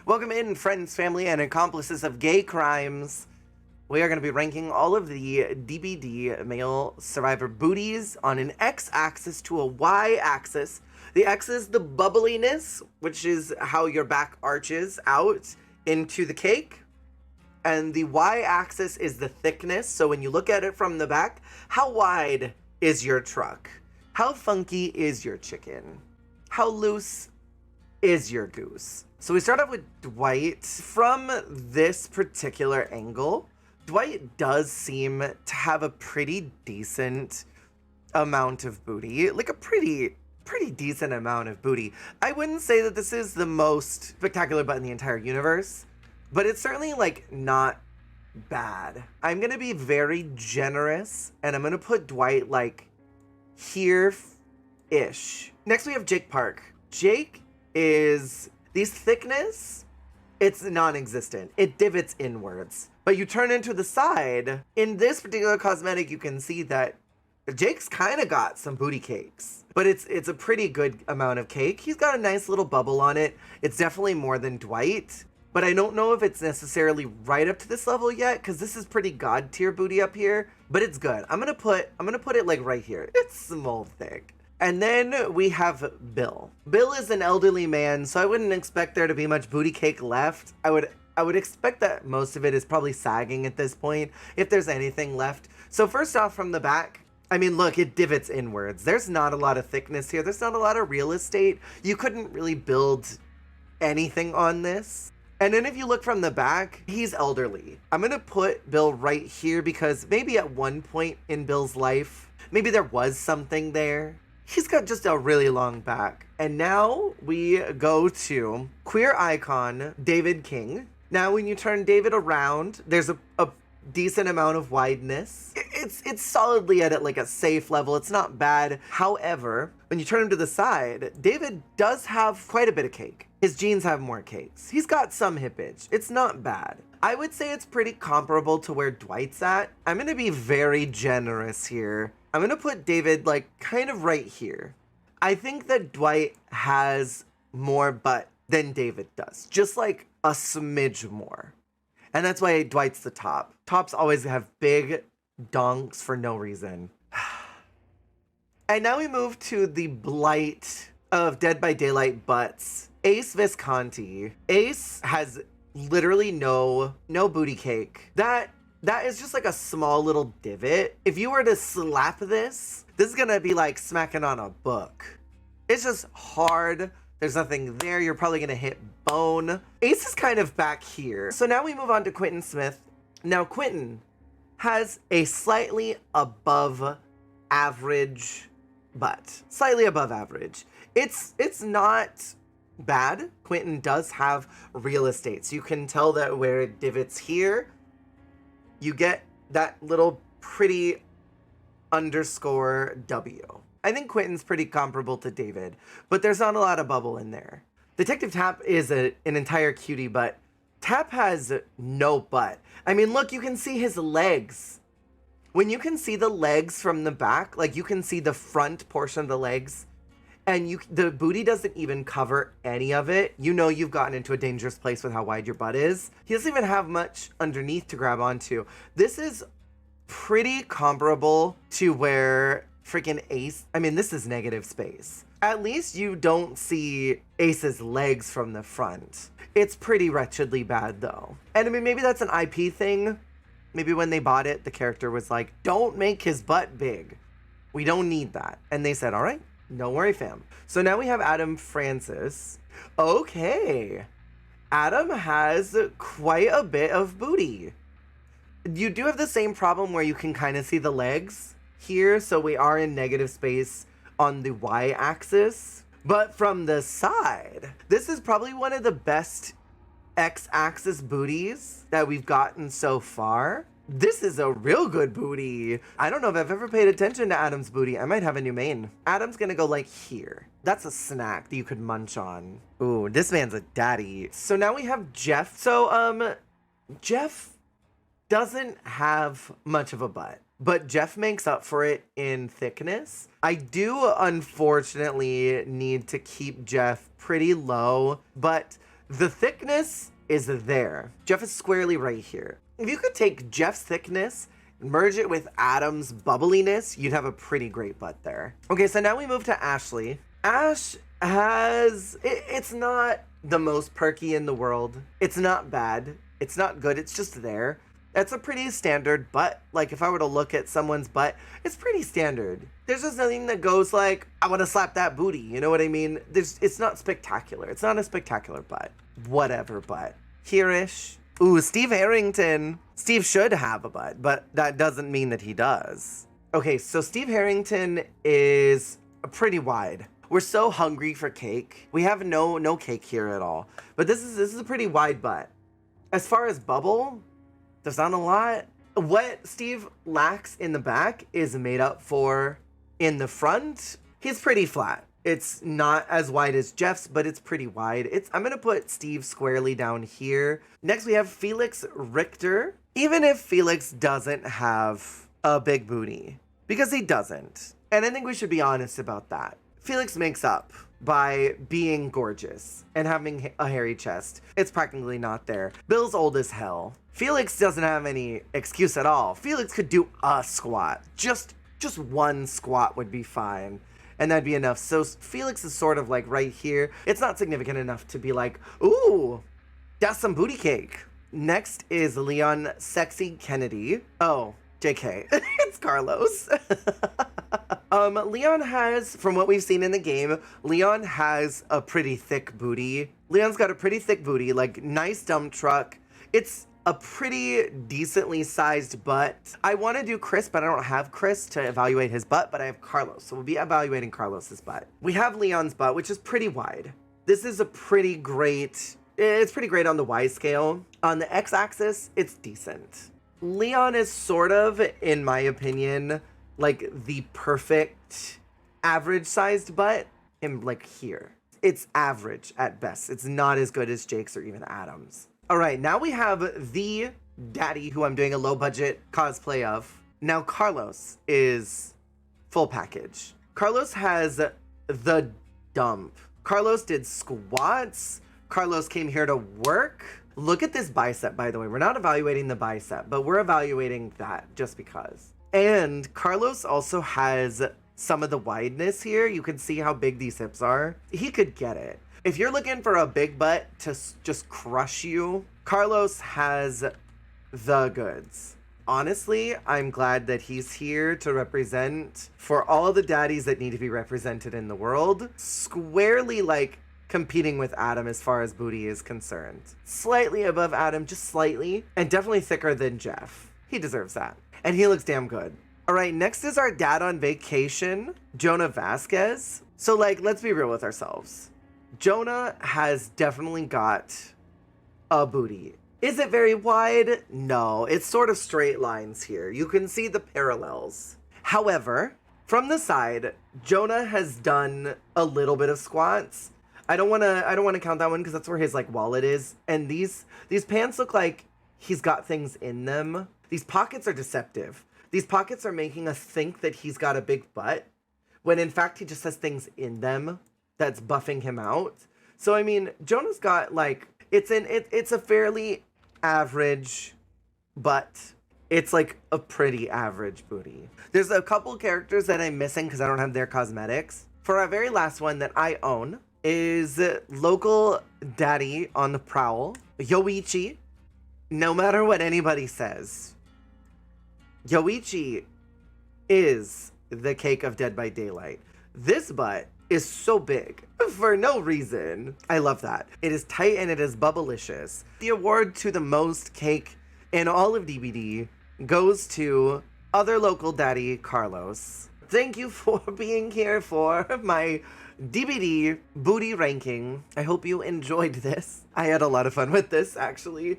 Welcome in, friends, family, and accomplices of gay crimes. We are going to be ranking all of the DBD male survivor booties on an x-axis to a y-axis. The x is the bubbliness, which is how your back arches out into the cake. And the y-axis is the thickness, so when you look at it from the back, how wide is your truck? How funky is your chicken? How loose is your goose? So we start off with Dwight. From this particular angle, Dwight does seem to have a pretty decent amount of booty, like a pretty decent amount of booty. I wouldn't say that this is the most spectacular butt in the entire universe, but it's certainly like not bad. I'm gonna be very generous and I'm gonna put Dwight like here-ish. Next we have Jake Park. Jake is these thickness, it's non-existent. It divots inwards. But you turn into the side. In this particular cosmetic, you can see that Jake's kind of got some booty cakes, but it's a pretty good amount of cake. He's got a nice little bubble on it. It's definitely more than Dwight, but I don't know if it's necessarily right up to this level yet, because this is pretty god tier booty up here, but it's good. I'm gonna put it like right here. It's small thick. And then we have Bill. Bill is an elderly man, so I wouldn't expect there to be much booty cake left. I would expect that most of it is probably sagging at this point, if there's anything left. So first off, from the back, I mean, look, it divots inwards. There's not a lot of thickness here. There's not a lot of real estate. You couldn't really build anything on this. And then if you look from the back, he's elderly. I'm gonna put Bill right here because maybe at one point in Bill's life, maybe there was something there. He's got just a really long back. And now we go to queer icon, David King. Now, when you turn David around, there's a decent amount of wideness. It's solidly at like a safe level. It's not bad. However, when you turn him to the side, David does have quite a bit of cake. His jeans have more cakes. He's got some hippage. It's not bad. I would say it's pretty comparable to where Dwight's at. I'm gonna be very generous here. I'm gonna put David like kind of right here. I think that Dwight has more butt than David does. Just like a smidge more. And that's why Dwight's the top. Tops always have big donks for no reason. And now we move to the blight of Dead by Daylight butts. Ace Visconti. Ace has literally no booty cake. That is just like a small little divot. If you were to slap this is gonna be like smacking on a book. It's just hard. There's nothing there. You're probably gonna hit bone. Ace is kind of back here. So now we move on to Quentin Smith. Now Quentin has a slightly above average butt. Slightly above average. It's not bad. Quentin does have real estate. So you can tell that where it divots here, you get that little pretty underscore W. I think Quentin's pretty comparable to David, but there's not a lot of bubble in there. Detective Tap is an entire cutie, but Tap has no butt. I mean, look, you can see his legs. When you can see the legs from the back, like you can see the front portion of the legs, and the booty doesn't even cover any of it, you know you've gotten into a dangerous place with how wide your butt is. He doesn't even have much underneath to grab onto. This is pretty comparable to where freaking Ace, I mean, this is negative space. At least you don't see Ace's legs from the front. It's pretty wretchedly bad though. And I mean, maybe that's an IP thing. Maybe when they bought it, the character was like, don't make his butt big. We don't need that. And they said, all right, don't worry, fam. So now we have Adam Francis. Okay. Adam has quite a bit of booty. You do have the same problem where you can kind of see the legs here. So we are in negative space on the y-axis. But from the side, this is probably one of the best x-axis booties that we've gotten so far. This is a real good booty. I don't know if I've ever paid attention to Adam's booty. I might have a new main. Adam's gonna go like here. That's a snack that you could munch on. Ooh, this man's a daddy. So now we have Jeff. So, Jeff doesn't have much of a butt, but Jeff makes up for it in thickness. I do unfortunately need to keep Jeff pretty low, but The thickness is there. Jeff is squarely right here. If you could take Jeff's thickness, merge it with Adam's bubbliness, you'd have a pretty great butt there. Okay, so now we move to Ashley. Ash has, it's not the most perky in the world. It's not bad. It's not good. It's just there. That's a pretty standard butt. Like, if I were to look at someone's butt, it's pretty standard. There's just nothing that goes like, I want to slap that booty. You know what I mean? It's not spectacular. It's not a spectacular butt. Whatever butt. Here-ish. Ooh, Steve Harrington. Steve should have a butt, but that doesn't mean that he does. Okay, so Steve Harrington is pretty wide. We're so hungry for cake. We have no cake here at all. But this is a pretty wide butt. As far as bubble, there's not a lot. What Steve lacks in the back is made up for in the front. He's pretty flat. It's not as wide as Jeff's, but it's pretty wide. I'm gonna put Steve squarely down here. Next we have Felix Richter. Even if Felix doesn't have a big booty, because he doesn't. And I think we should be honest about that. Felix makes up by being gorgeous and having a hairy chest. It's practically not there. Bill's old as hell. Felix doesn't have any excuse at all. Felix could do a squat. Just one squat would be fine. And that'd be enough. So Felix is sort of like right here. It's not significant enough to be like, ooh, that's some booty cake. Next is Leon Sexy Kennedy. Oh, JK. It's Carlos. Leon has, from what we've seen in the game, Leon has a pretty thick booty. Leon's got a pretty thick booty, like nice dump truck. It's a pretty decently sized butt. I want to do Chris, but I don't have Chris to evaluate his butt, but I have Carlos. So we'll be evaluating Carlos's butt. We have Leon's butt, which is pretty wide. This is a pretty great, it's pretty great on the Y scale. On the X axis, it's decent. Leon is sort of, in my opinion, like the perfect average sized butt in like here. It's average at best. It's not as good as Jake's or even Adam's. All right, now we have the daddy who I'm doing a low budget cosplay of. Now Carlos is full package. Carlos has the dump. Carlos did squats. Carlos came here to work. Look at this bicep, by the way. We're not evaluating the bicep, but we're evaluating that just because. And Carlos also has some of the wideness here. You can see how big these hips are. He could get it. If you're looking for a big butt to just crush you, Carlos has the goods. Honestly, I'm glad that he's here to represent for all the daddies that need to be represented in the world. Squarely like competing with Adam as far as booty is concerned. Slightly above Adam, just slightly, and definitely thicker than Jeff. He deserves that. And he looks damn good. All right, next is our dad on vacation, Jonah Vasquez. So like, let's be real with ourselves. Jonah has definitely got a booty. Is it very wide? No, it's sort of straight lines here. You can see the parallels. However, from the side, Jonah has done a little bit of squats. I don't want to count that one because that's where his like wallet is. And these pants look like he's got things in them. These pockets are deceptive. These pockets are making us think that he's got a big butt when in fact he just has things in them that's buffing him out. So I mean, Jonah's got like, it's a fairly average butt. It's like a pretty average booty. There's a couple characters that I'm missing because I don't have their cosmetics. For our very last one that I own is local daddy on the prowl, Yoichi. No matter what anybody says, Yoichi is the cake of Dead by Daylight. This butt is so big for no reason. I love that. It is tight and it is bubblicious. The award to the most cake in all of DBD goes to other local daddy, Carlos. Thank you for being here for my DBD booty ranking. I hope you enjoyed this. I had a lot of fun with this, actually.